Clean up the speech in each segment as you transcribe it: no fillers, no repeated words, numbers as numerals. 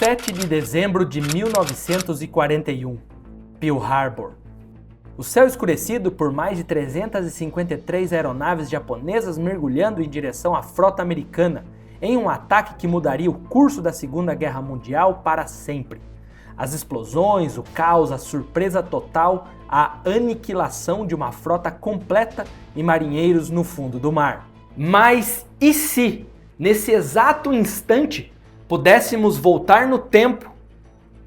7 de dezembro de 1941, Pearl Harbor. O céu escurecido por mais de 353 aeronaves japonesas mergulhando em direção à frota americana, em um ataque que mudaria o curso da Segunda Guerra Mundial para sempre. As explosões, o caos, a surpresa total, a aniquilação de uma frota completa e marinheiros no fundo do mar. Mas e se, nesse exato instante, pudéssemos voltar no tempo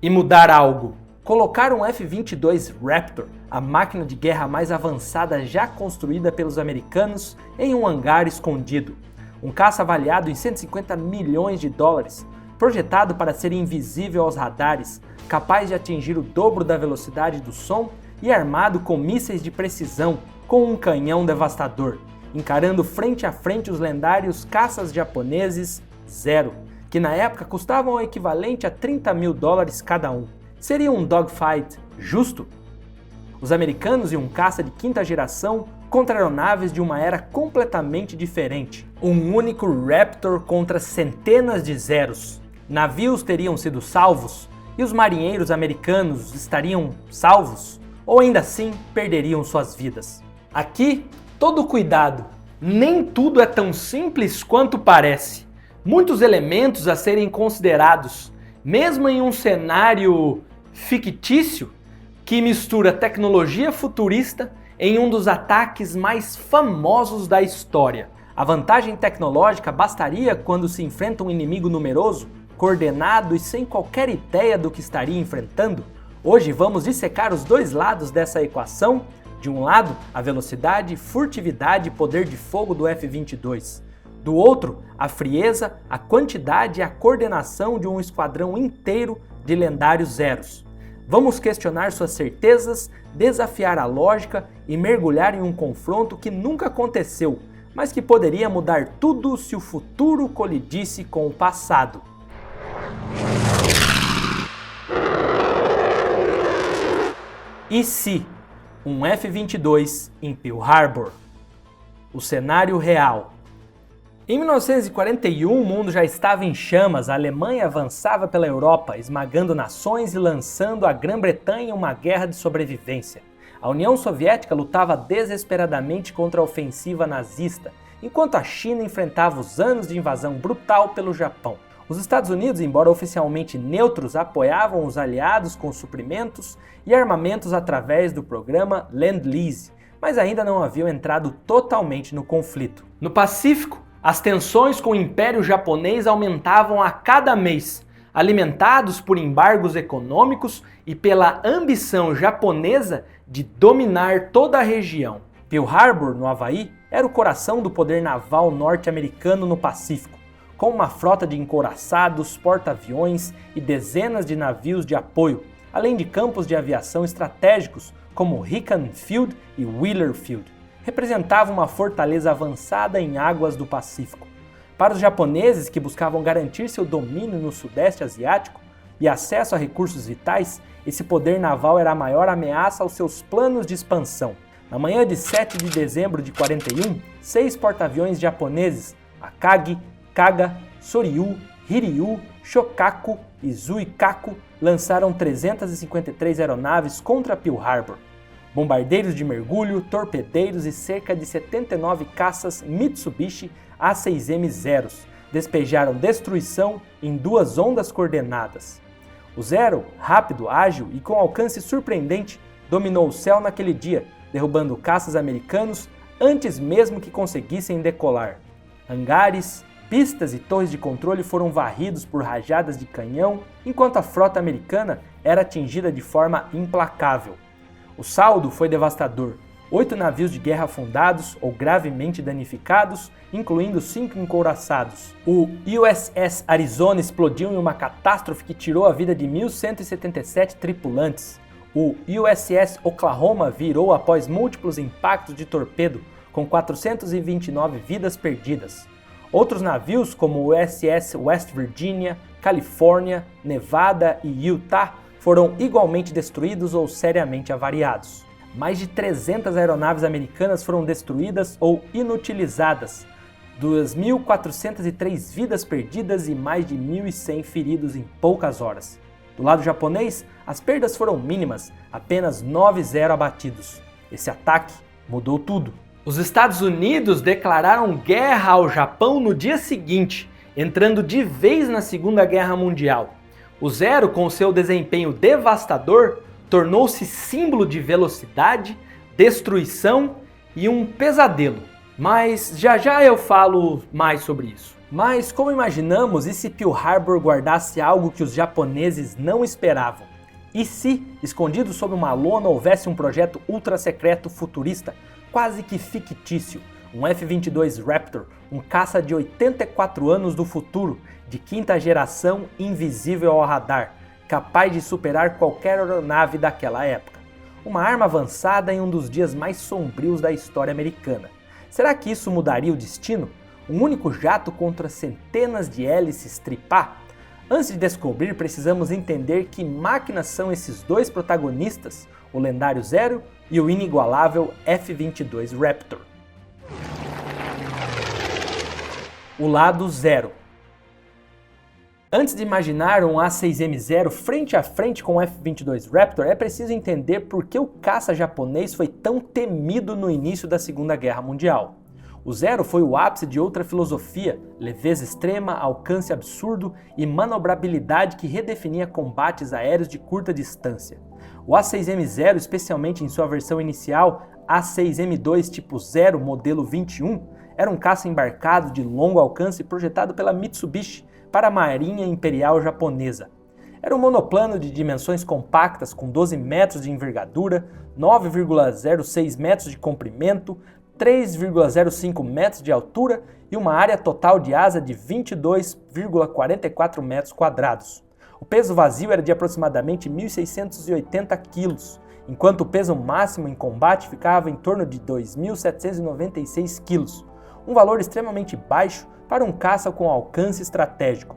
e mudar algo? Colocar um F-22 Raptor, a máquina de guerra mais avançada já construída pelos americanos, em um hangar escondido. Um caça avaliado em 150 milhões de dólares, projetado para ser invisível aos radares, capaz de atingir o dobro da velocidade do som e armado com mísseis de precisão, com um canhão devastador, encarando frente a frente os lendários caças japoneses Zero, que na época custavam o equivalente a 30 mil dólares cada um. Seria um dogfight justo? Os americanos e um caça de quinta geração contra aeronaves de uma era completamente diferente. Um único Raptor contra centenas de Zeros. Navios teriam sido salvos? E os marinheiros americanos estariam salvos? Ou ainda assim perderiam suas vidas? Aqui, todo cuidado. Nem tudo é tão simples quanto parece. Muitos elementos a serem considerados, mesmo em um cenário fictício que mistura tecnologia futurista em um dos ataques mais famosos da história. A vantagem tecnológica bastaria quando se enfrenta um inimigo numeroso, coordenado e sem qualquer ideia do que estaria enfrentando? Hoje vamos dissecar os dois lados dessa equação. De um lado, a velocidade, furtividade e poder de fogo do F-22. Do outro, a frieza, a quantidade e a coordenação de um esquadrão inteiro de lendários Zeros. Vamos questionar suas certezas, desafiar a lógica e mergulhar em um confronto que nunca aconteceu, mas que poderia mudar tudo se o futuro colidisse com o passado. E se um F-22 em Pearl Harbor? O cenário real. Em 1941, o mundo já estava em chamas, a Alemanha avançava pela Europa, esmagando nações e lançando a Grã-Bretanha em uma guerra de sobrevivência. A União Soviética lutava desesperadamente contra a ofensiva nazista, enquanto a China enfrentava os anos de invasão brutal pelo Japão. Os Estados Unidos, embora oficialmente neutros, apoiavam os aliados com suprimentos e armamentos através do programa Lend-Lease, mas ainda não haviam entrado totalmente no conflito. No Pacífico, as tensões com o Império Japonês aumentavam a cada mês, alimentados por embargos econômicos e pela ambição japonesa de dominar toda a região. Pearl Harbor, no Havaí, era o coração do poder naval norte-americano no Pacífico, com uma frota de encouraçados, porta-aviões e dezenas de navios de apoio, além de campos de aviação estratégicos como Rican Field e Wheeler Field. Representava uma fortaleza avançada em águas do Pacífico. Para os japoneses que buscavam garantir seu domínio no Sudeste Asiático e acesso a recursos vitais, esse poder naval era a maior ameaça aos seus planos de expansão. Na manhã de 7 de dezembro de 41, 6 porta-aviões japoneses, Akagi, Kaga, Soryu, Hiryu, Shokaku e Zuikaku, lançaram 353 aeronaves contra Pearl Harbor. Bombardeiros de mergulho, torpedeiros e cerca de 79 caças Mitsubishi A6M Zeros despejaram destruição em 2 ondas coordenadas. O Zero, rápido, ágil e com alcance surpreendente, dominou o céu naquele dia, derrubando caças americanos antes mesmo que conseguissem decolar. Hangares, pistas e torres de controle foram varridos por rajadas de canhão, enquanto a frota americana era atingida de forma implacável. O saldo foi devastador. 8 navios de guerra afundados ou gravemente danificados, incluindo 5 encouraçados. O USS Arizona explodiu em uma catástrofe que tirou a vida de 1.177 tripulantes. O USS Oklahoma virou após múltiplos impactos de torpedo, com 429 vidas perdidas. Outros navios, como o USS West Virginia, Califórnia, Nevada e Utah, foram igualmente destruídos ou seriamente avariados. Mais de 300 aeronaves americanas foram destruídas ou inutilizadas. 2.403 vidas perdidas e mais de 1.100 feridos em poucas horas. Do lado japonês, as perdas foram mínimas, apenas 9-0 abatidos. Esse ataque mudou tudo. Os Estados Unidos declararam guerra ao Japão no dia seguinte, entrando de vez na Segunda Guerra Mundial. O Zero, com seu desempenho devastador, tornou-se símbolo de velocidade, destruição e um pesadelo. Mas já eu falo mais sobre isso. Mas como imaginamos, e se Pearl Harbor guardasse algo que os japoneses não esperavam? E se, escondido sob uma lona, houvesse um projeto ultra secreto futurista, quase que fictício, um F-22 Raptor, um caça de 84 anos do futuro, de quinta geração, invisível ao radar, capaz de superar qualquer aeronave daquela época. Uma arma avançada em um dos dias mais sombrios da história americana. Será que isso mudaria o destino? Um único jato contra centenas de hélices tripar? Antes de descobrir, precisamos entender que máquinas são esses dois protagonistas, o lendário Zero e o inigualável F-22 Raptor. O lado Zero. Antes de imaginar um A6M0 frente a frente com o F-22 Raptor, é preciso entender por que o caça japonês foi tão temido no início da Segunda Guerra Mundial. O Zero foi o ápice de outra filosofia, leveza extrema, alcance absurdo e manobrabilidade que redefinia combates aéreos de curta distância. O A6M0, especialmente em sua versão inicial, A6M2 tipo 0 modelo 21, era um caça embarcado de longo alcance projetado pela Mitsubishi para a Marinha Imperial Japonesa. Era um monoplano de dimensões compactas com 12 metros de envergadura, 9,06 metros de comprimento, 3,05 metros de altura e uma área total de asa de 22,44 metros quadrados. O peso vazio era de aproximadamente 1.680 quilos, enquanto o peso máximo em combate ficava em torno de 2.796 quilos, um valor extremamente baixo para um caça com alcance estratégico.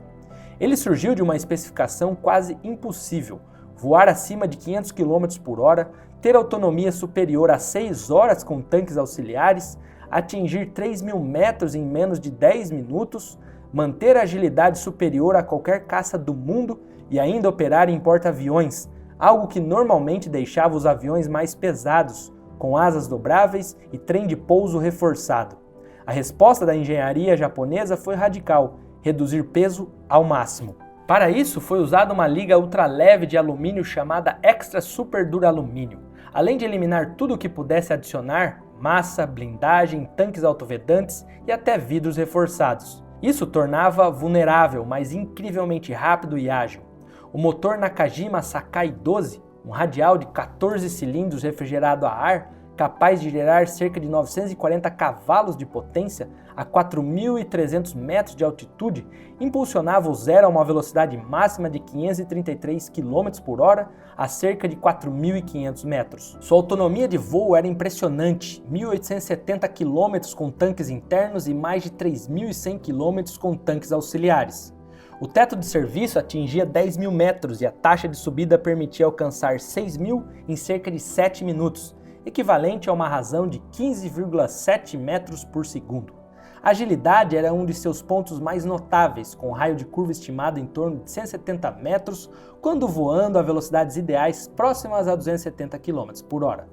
Ele surgiu de uma especificação quase impossível: voar acima de 500 km por hora, ter autonomia superior a 6 horas com tanques auxiliares, atingir 3.000 metros em menos de 10 minutos, manter agilidade superior a qualquer caça do mundo e ainda operar em porta-aviões, algo que normalmente deixava os aviões mais pesados, com asas dobráveis e trem de pouso reforçado. A resposta da engenharia japonesa foi radical: reduzir peso ao máximo. Para isso, foi usada uma liga ultraleve de alumínio chamada Extra Super Duralumínio, além de eliminar tudo o que pudesse adicionar massa, blindagem, tanques autovedantes e até vidros reforçados. Isso tornava vulnerável, mas incrivelmente rápido e ágil. O motor Nakajima Sakai 12, um radial de 14 cilindros refrigerado a ar, capaz de gerar cerca de 940 cavalos de potência a 4.300 metros de altitude, impulsionava o Zero a uma velocidade máxima de 533 km por hora a cerca de 4.500 metros. Sua autonomia de voo era impressionante: 1.870 km com tanques internos e mais de 3.100 km com tanques auxiliares. O teto de serviço atingia 10.000 metros e a taxa de subida permitia alcançar 6.000 em cerca de 7 minutos, equivalente a uma razão de 15,7 metros por segundo. A agilidade era um de seus pontos mais notáveis, com raio de curva estimado em torno de 170 metros, quando voando a velocidades ideais próximas a 270 km por hora.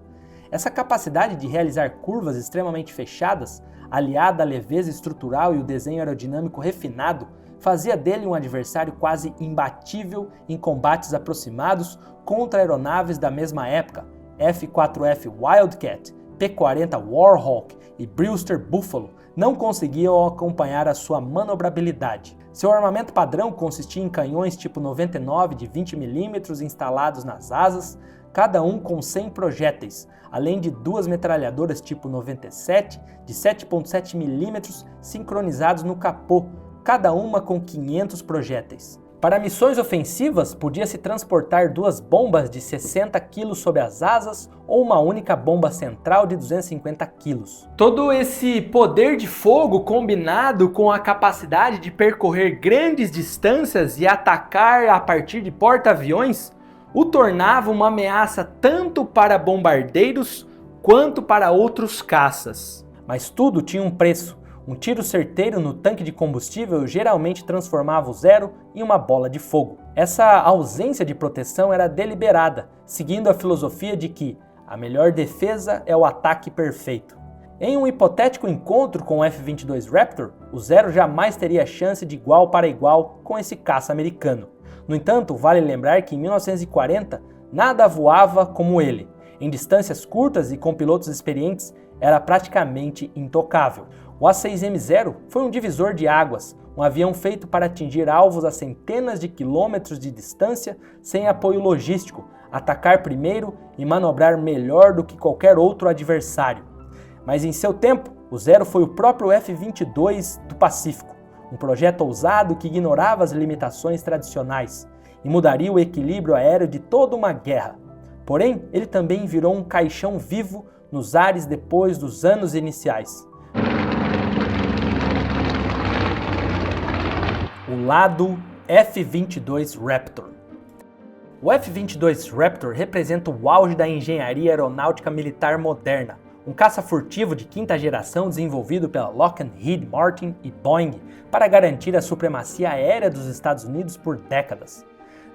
Essa capacidade de realizar curvas extremamente fechadas, aliada à leveza estrutural e o desenho aerodinâmico refinado, fazia dele um adversário quase imbatível em combates aproximados contra aeronaves da mesma época, F-4F Wildcat, P-40 Warhawk e Brewster Buffalo não conseguiam acompanhar a sua manobrabilidade. Seu armamento padrão consistia em canhões tipo 99 de 20 mm instalados nas asas, cada um com 100 projéteis, além de duas metralhadoras tipo 97 de 7,7 mm sincronizados no capô, cada uma com 500 projéteis. Para missões ofensivas, podia-se transportar duas bombas de 60 kg sob as asas ou uma única bomba central de 250 kg. Todo esse poder de fogo combinado com a capacidade de percorrer grandes distâncias e atacar a partir de porta-aviões o tornava uma ameaça tanto para bombardeiros quanto para outros caças. Mas tudo tinha um preço. Um tiro certeiro no tanque de combustível geralmente transformava o Zero em uma bola de fogo. Essa ausência de proteção era deliberada, seguindo a filosofia de que a melhor defesa é o ataque perfeito. Em um hipotético encontro com o F-22 Raptor, o Zero jamais teria chance de igual para igual com esse caça americano. No entanto, vale lembrar que em 1940 nada voava como ele. Em distâncias curtas e com pilotos experientes, era praticamente intocável. O A-6M0 foi um divisor de águas, um avião feito para atingir alvos a centenas de quilômetros de distância sem apoio logístico, atacar primeiro e manobrar melhor do que qualquer outro adversário. Mas em seu tempo, o Zero foi o próprio F-22 do Pacífico, um projeto ousado que ignorava as limitações tradicionais e mudaria o equilíbrio aéreo de toda uma guerra. Porém, ele também virou um caixão vivo nos ares depois dos anos iniciais. O lado F-22 Raptor. O F-22 Raptor representa o auge da engenharia aeronáutica militar moderna, um caça furtivo de quinta geração desenvolvido pela Lockheed Martin e Boeing para garantir a supremacia aérea dos Estados Unidos por décadas.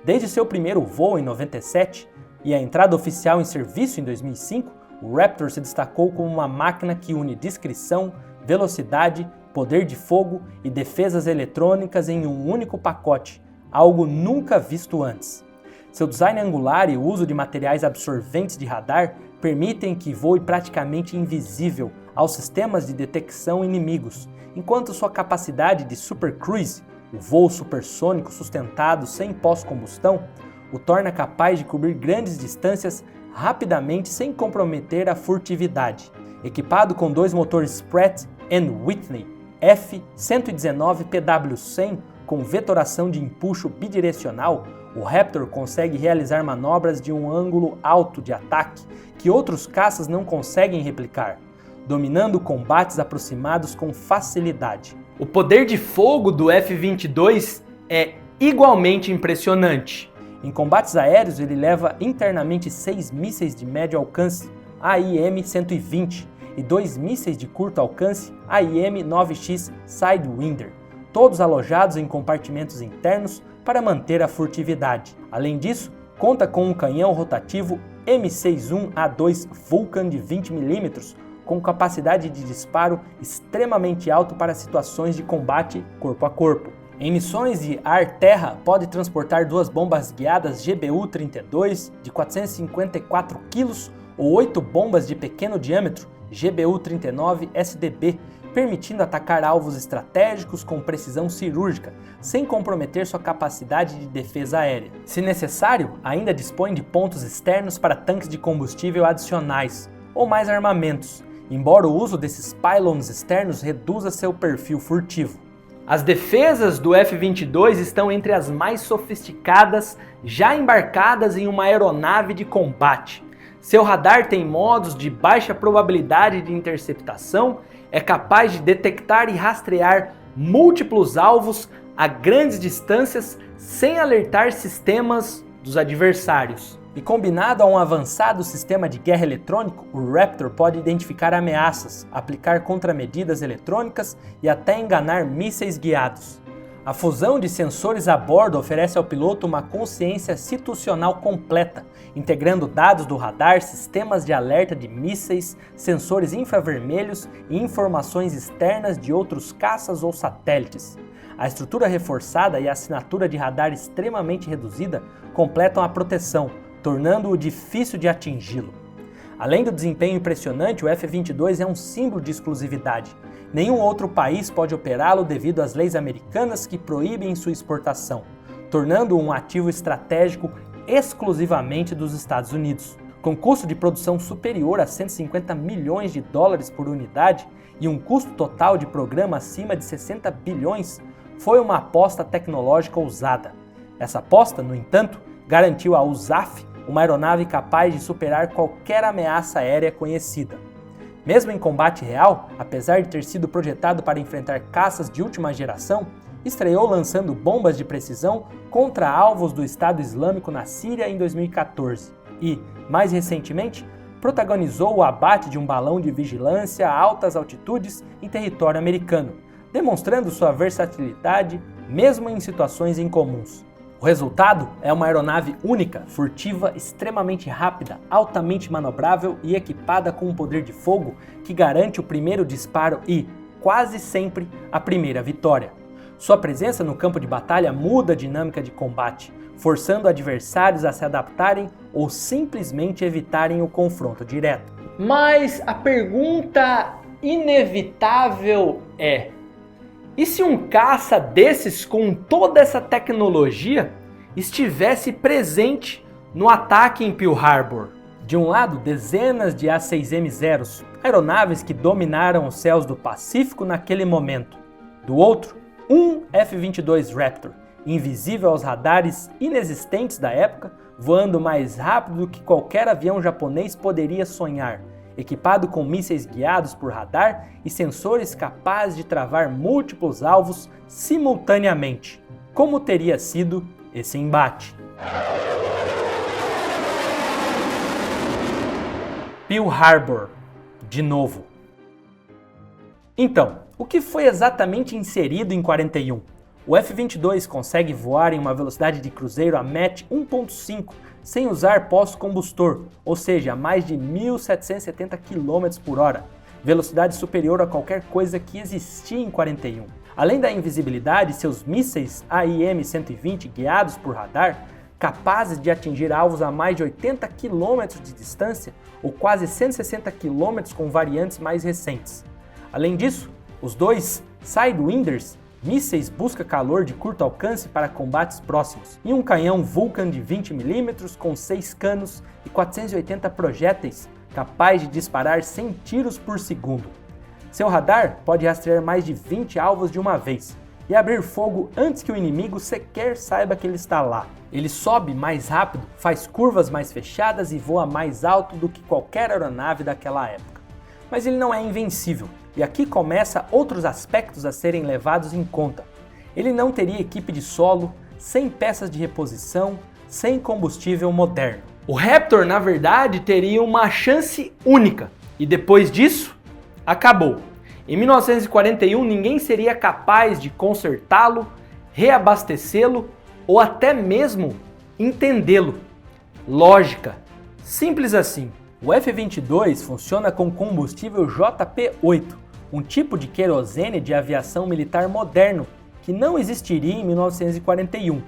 Desde seu primeiro voo em 97 e a entrada oficial em serviço em 2005, o Raptor se destacou como uma máquina que une discrição, velocidade, poder de fogo e defesas eletrônicas em um único pacote, algo nunca visto antes. Seu design angular e o uso de materiais absorventes de radar permitem que voe praticamente invisível aos sistemas de detecção inimigos, enquanto sua capacidade de supercruise, o voo supersônico sustentado sem pós-combustão, o torna capaz de cobrir grandes distâncias rapidamente sem comprometer a furtividade. Equipado com dois motores Pratt & Whitney F119 PW100 com vetoração de empuxo bidirecional, o Raptor consegue realizar manobras de um ângulo alto de ataque que outros caças não conseguem replicar, dominando combates aproximados com facilidade. O poder de fogo do F-22 é igualmente impressionante. Em combates aéreos, ele leva internamente 6 mísseis de médio alcance AIM-120 e 2 mísseis de curto alcance AIM-9X Sidewinder, todos alojados em compartimentos internos para manter a furtividade. Além disso, conta com um canhão rotativo M61A2 Vulcan de 20 mm com capacidade de disparo extremamente alto para situações de combate corpo a corpo. Em missões de ar-terra, pode transportar 2 bombas guiadas GBU-32 de 454 kg ou 8 bombas de pequeno diâmetro GBU-39 SDB, permitindo atacar alvos estratégicos com precisão cirúrgica, sem comprometer sua capacidade de defesa aérea. Se necessário, ainda dispõe de pontos externos para tanques de combustível adicionais, ou mais armamentos, embora o uso desses pylons externos reduza seu perfil furtivo. As defesas do F-22 estão entre as mais sofisticadas já embarcadas em uma aeronave de combate. Seu radar tem modos de baixa probabilidade de interceptação, é capaz de detectar e rastrear múltiplos alvos a grandes distâncias sem alertar sistemas dos adversários. E combinado a um avançado sistema de guerra eletrônico, o Raptor pode identificar ameaças, aplicar contramedidas eletrônicas e até enganar mísseis guiados. A fusão de sensores a bordo oferece ao piloto uma consciência situacional completa, integrando dados do radar, sistemas de alerta de mísseis, sensores infravermelhos e informações externas de outros caças ou satélites. A estrutura reforçada e a assinatura de radar extremamente reduzida completam a proteção, tornando-o difícil de atingi-lo. Além do desempenho impressionante, o F-22 é um símbolo de exclusividade. Nenhum outro país pode operá-lo devido às leis americanas que proíbem sua exportação, tornando-o um ativo estratégico exclusivamente dos Estados Unidos. Com custo de produção superior a 150 milhões de dólares por unidade e um custo total de programa acima de 60 bilhões, foi uma aposta tecnológica ousada. Essa aposta, no entanto, garantiu à USAF uma aeronave capaz de superar qualquer ameaça aérea conhecida. Mesmo em combate real, apesar de ter sido projetado para enfrentar caças de última geração, estreou lançando bombas de precisão contra alvos do Estado Islâmico na Síria em 2014 e, mais recentemente, protagonizou o abate de um balão de vigilância a altas altitudes em território americano, demonstrando sua versatilidade mesmo em situações incomuns. O resultado é uma aeronave única, furtiva, extremamente rápida, altamente manobrável e equipada com um poder de fogo que garante o primeiro disparo e, quase sempre, a primeira vitória. Sua presença no campo de batalha muda a dinâmica de combate, forçando adversários a se adaptarem ou simplesmente evitarem o confronto direto. Mas a pergunta inevitável é: e se um caça desses com toda essa tecnologia estivesse presente no ataque em Pearl Harbor? De um lado, dezenas de A-6M-0s, aeronaves que dominaram os céus do Pacífico naquele momento. Do outro, um F-22 Raptor, invisível aos radares inexistentes da época, voando mais rápido do que qualquer avião japonês poderia sonhar, equipado com mísseis guiados por radar e sensores capazes de travar múltiplos alvos simultaneamente. Como teria sido esse embate? Pearl Harbor, de novo. Então, o que foi exatamente inserido em 41? O F-22 consegue voar em uma velocidade de cruzeiro a Mach 1.5 sem usar pós-combustor, ou seja, a mais de 1.770 km por hora, velocidade superior a qualquer coisa que existia em 41. Além da invisibilidade, seus mísseis AIM-120 guiados por radar, capazes de atingir alvos a mais de 80 km de distância ou quase 160 km com variantes mais recentes. Além disso, os dois Sidewinders, mísseis busca-calor de curto alcance para combates próximos, e um canhão Vulcan de 20 mm com 6 canos e 480 projéteis, capaz de disparar 100 tiros por segundo. Seu radar pode rastrear mais de 20 alvos de uma vez e abrir fogo antes que o inimigo sequer saiba que ele está lá. Ele sobe mais rápido, faz curvas mais fechadas e voa mais alto do que qualquer aeronave daquela época. Mas ele não é invencível. E aqui começa outros aspectos a serem levados em conta. Ele não teria equipe de solo, sem peças de reposição, sem combustível moderno. O Raptor, na verdade, teria uma chance única. E depois disso, acabou. Em 1941, ninguém seria capaz de consertá-lo, reabastecê-lo ou até mesmo entendê-lo. Lógica. Simples assim. O F-22 funciona com combustível JP-8, um tipo de querosene de aviação militar moderno que não existiria em 1941.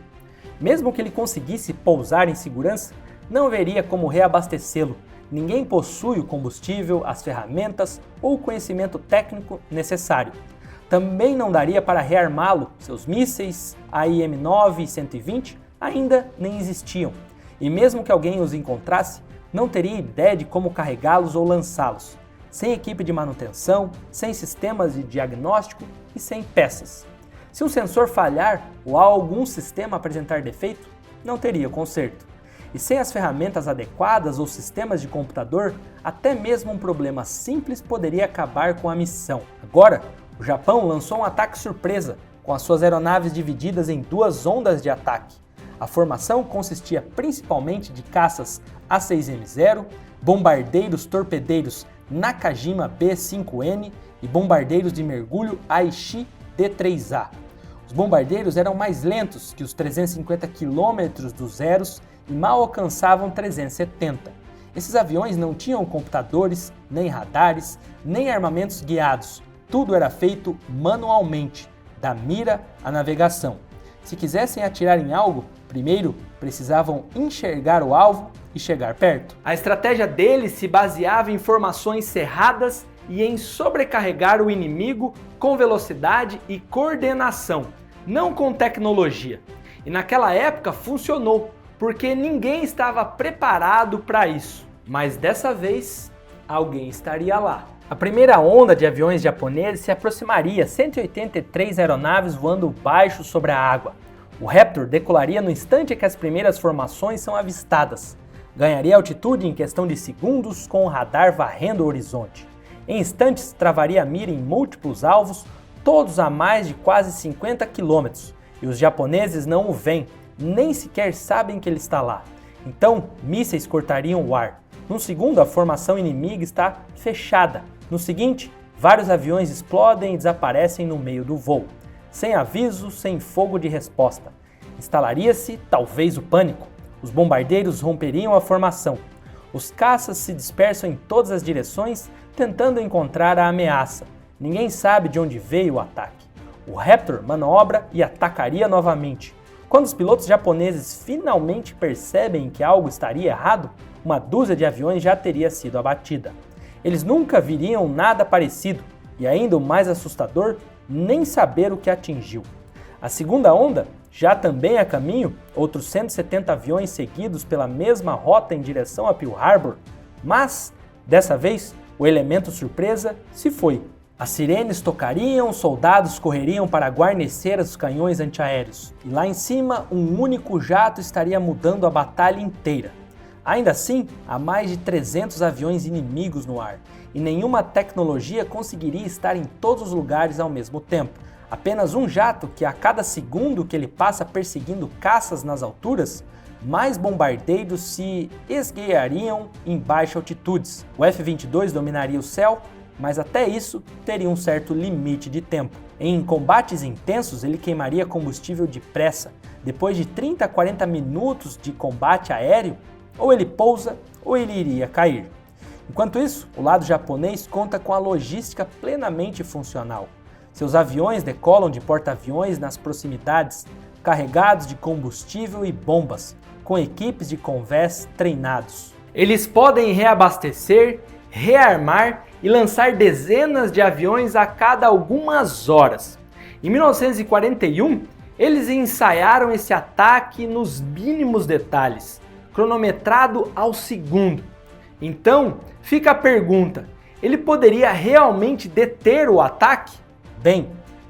Mesmo que ele conseguisse pousar em segurança, não haveria como reabastecê-lo. Ninguém possui o combustível, as ferramentas ou o conhecimento técnico necessário. Também não daria para rearmá-lo, seus mísseis AIM-9 e 120 ainda nem existiam. E mesmo que alguém os encontrasse, não teria ideia de como carregá-los ou lançá-los, sem equipe de manutenção, sem sistemas de diagnóstico e sem peças. Se um sensor falhar ou algum sistema apresentar defeito, não teria conserto. E sem as ferramentas adequadas ou sistemas de computador, até mesmo um problema simples poderia acabar com a missão. Agora, o Japão lançou um ataque surpresa, com as suas aeronaves divididas em duas ondas de ataque. A formação consistia principalmente de caças A-6M0, bombardeiros torpedeiros Nakajima B-5N e bombardeiros de mergulho Aichi D-3A. Os bombardeiros eram mais lentos que os 350 km dos Zeros e mal alcançavam 370. Esses aviões não tinham computadores, nem radares, nem armamentos guiados. Tudo era feito manualmente, da mira à navegação. Se quisessem atirar em algo, primeiro precisavam enxergar o alvo e chegar perto. A estratégia deles se baseava em formações cerradas e em sobrecarregar o inimigo com velocidade e coordenação, não com tecnologia. E naquela época funcionou, porque ninguém estava preparado para isso. Mas dessa vez, alguém estaria lá. A primeira onda de aviões japoneses se aproximaria, 183 aeronaves voando baixo sobre a água. O Raptor decolaria no instante que as primeiras formações são avistadas. Ganharia altitude em questão de segundos com o radar varrendo o horizonte. Em instantes, travaria a mira em múltiplos alvos, todos a mais de quase 50 km. E os japoneses não o veem, nem sequer sabem que ele está lá. Então, mísseis cortariam o ar. Num segundo, a formação inimiga está fechada. No seguinte, vários aviões explodem e desaparecem no meio do voo, sem aviso, sem fogo de resposta. Instalaria-se, talvez, o pânico. Os bombardeiros romperiam a formação. Os caças se dispersam em todas as direções, tentando encontrar a ameaça. Ninguém sabe de onde veio o ataque. O Raptor manobra e atacaria novamente. Quando os pilotos japoneses finalmente percebem que algo estaria errado, uma dúzia de aviões já teria sido abatida. Eles nunca viriam nada parecido, e ainda o mais assustador, nem saber o que atingiu. A segunda onda, já também a caminho, outros 170 aviões seguidos pela mesma rota em direção a Pearl Harbor, mas, dessa vez, o elemento surpresa se foi. As sirenes tocariam, os soldados correriam para guarnecer os canhões antiaéreos, e lá em cima, um único jato estaria mudando a batalha inteira. Ainda assim, há mais de 300 aviões inimigos no ar, e nenhuma tecnologia conseguiria estar em todos os lugares ao mesmo tempo. Apenas um jato que a cada segundo que ele passa perseguindo caças nas alturas, mais bombardeiros se esgueirariam em baixas altitudes. O F-22 dominaria o céu, mas até isso teria um certo limite de tempo. Em combates intensos, ele queimaria combustível depressa. Depois de 30 a 40 minutos de combate aéreo, ou ele pousa ou ele iria cair. Enquanto isso, o lado japonês conta com a logística plenamente funcional. Seus aviões decolam de porta-aviões nas proximidades, carregados de combustível e bombas, com equipes de convés treinados. Eles podem reabastecer, rearmar e lançar dezenas de aviões a cada algumas horas. Em 1941, eles ensaiaram esse ataque nos mínimos detalhes, cronometrado ao segundo. Então, fica a pergunta, ele poderia realmente deter o ataque? Bem,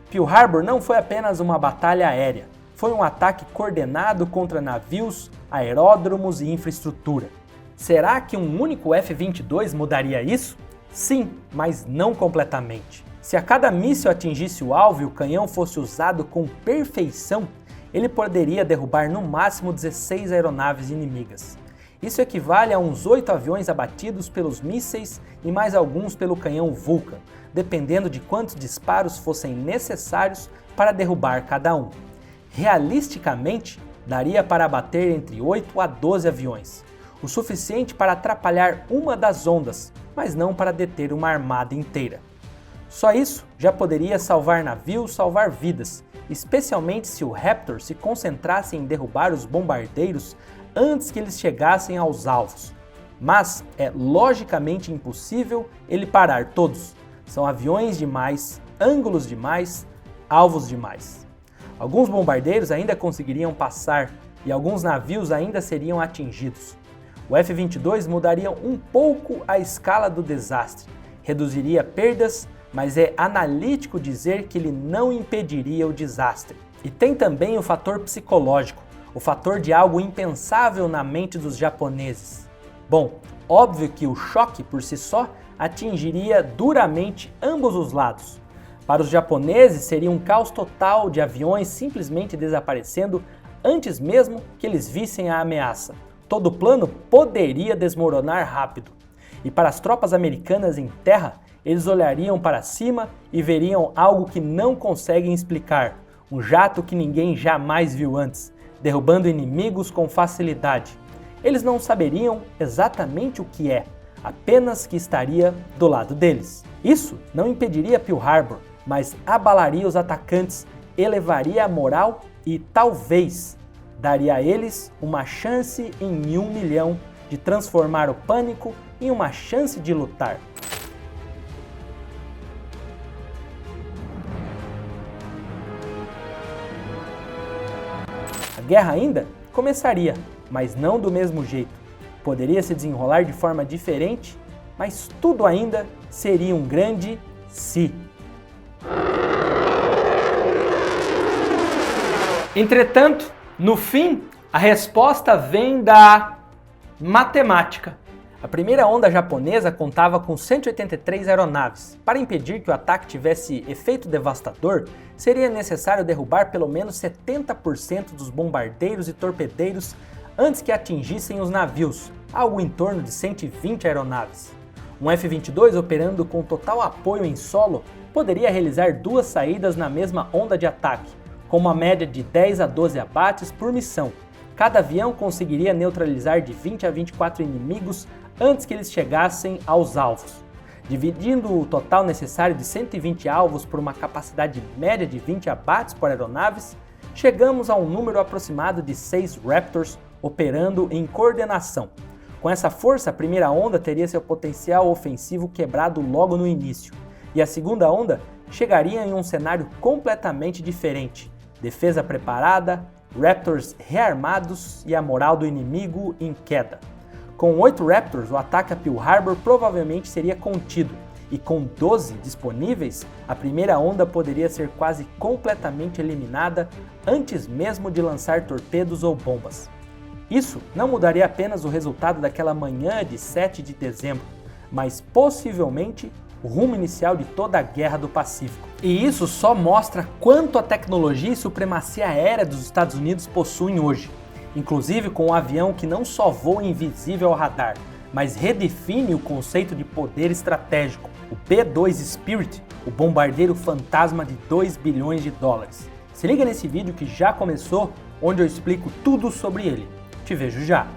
Pearl Harbor não foi apenas uma batalha aérea, foi um ataque coordenado contra navios, aeródromos e infraestrutura. Será que um único F-22 mudaria isso? Sim, mas não completamente. Se a cada míssil atingisse o alvo e o canhão fosse usado com perfeição, ele poderia derrubar no máximo 16 aeronaves inimigas. Isso equivale a uns 8 aviões abatidos pelos mísseis e mais alguns pelo canhão Vulcan, dependendo de quantos disparos fossem necessários para derrubar cada um. Realisticamente, daria para abater entre 8 a 12 aviões, o suficiente para atrapalhar uma das ondas, mas não para deter uma armada inteira. Só isso já poderia salvar navios, salvar vidas, especialmente se o Raptor se concentrasse em derrubar os bombardeiros antes que eles chegassem aos alvos. Mas é logicamente impossível ele parar todos. São aviões demais, ângulos demais, alvos demais. Alguns bombardeiros ainda conseguiriam passar e alguns navios ainda seriam atingidos. O F-22 mudaria um pouco a escala do desastre, reduziria perdas, mas é analítico dizer que ele não impediria o desastre. E tem também o fator psicológico, o fator de algo impensável na mente dos japoneses. Bom, óbvio que o choque por si só atingiria duramente ambos os lados. Para os japoneses seria um caos total de aviões simplesmente desaparecendo antes mesmo que eles vissem a ameaça. Todo o plano poderia desmoronar rápido. E para as tropas americanas em terra, eles olhariam para cima e veriam algo que não conseguem explicar, um jato que ninguém jamais viu antes, derrubando inimigos com facilidade. Eles não saberiam exatamente o que é, apenas que estaria do lado deles. Isso não impediria Pearl Harbor, mas abalaria os atacantes, elevaria a moral e talvez daria a eles uma chance em 1 milhão de transformar o pânico em uma chance de lutar. A guerra ainda começaria, mas não do mesmo jeito. Poderia se desenrolar de forma diferente, mas tudo ainda seria um grande se. Entretanto, no fim, a resposta vem da matemática. A primeira onda japonesa contava com 183 aeronaves. Para impedir que o ataque tivesse efeito devastador, seria necessário derrubar pelo menos 70% dos bombardeiros e torpedeiros antes que atingissem os navios, algo em torno de 120 aeronaves. Um F-22 operando com total apoio em solo poderia realizar 2 saídas na mesma onda de ataque, com uma média de 10 a 12 abates por missão. Cada avião conseguiria neutralizar de 20 a 24 inimigos antes que eles chegassem aos alvos. Dividindo o total necessário de 120 alvos por uma capacidade média de 20 abates por aeronaves, chegamos a um número aproximado de 6 Raptors operando em coordenação. Com essa força, a primeira onda teria seu potencial ofensivo quebrado logo no início, e a segunda onda chegaria em um cenário completamente diferente. Defesa preparada, Raptors rearmados e a moral do inimigo em queda. Com 8 Raptors, o ataque a Pearl Harbor provavelmente seria contido, e com 12 disponíveis, a primeira onda poderia ser quase completamente eliminada antes mesmo de lançar torpedos ou bombas. Isso não mudaria apenas o resultado daquela manhã de 7 de dezembro, mas possivelmente o rumo inicial de toda a Guerra do Pacífico. E isso só mostra quanto a tecnologia e supremacia aérea dos Estados Unidos possuem hoje, inclusive com um avião que não só voa invisível ao radar, mas redefine o conceito de poder estratégico, o B-2 Spirit, o bombardeiro fantasma de 2 bilhões de dólares. Se liga nesse vídeo que já começou, onde eu explico tudo sobre ele. Te vejo já!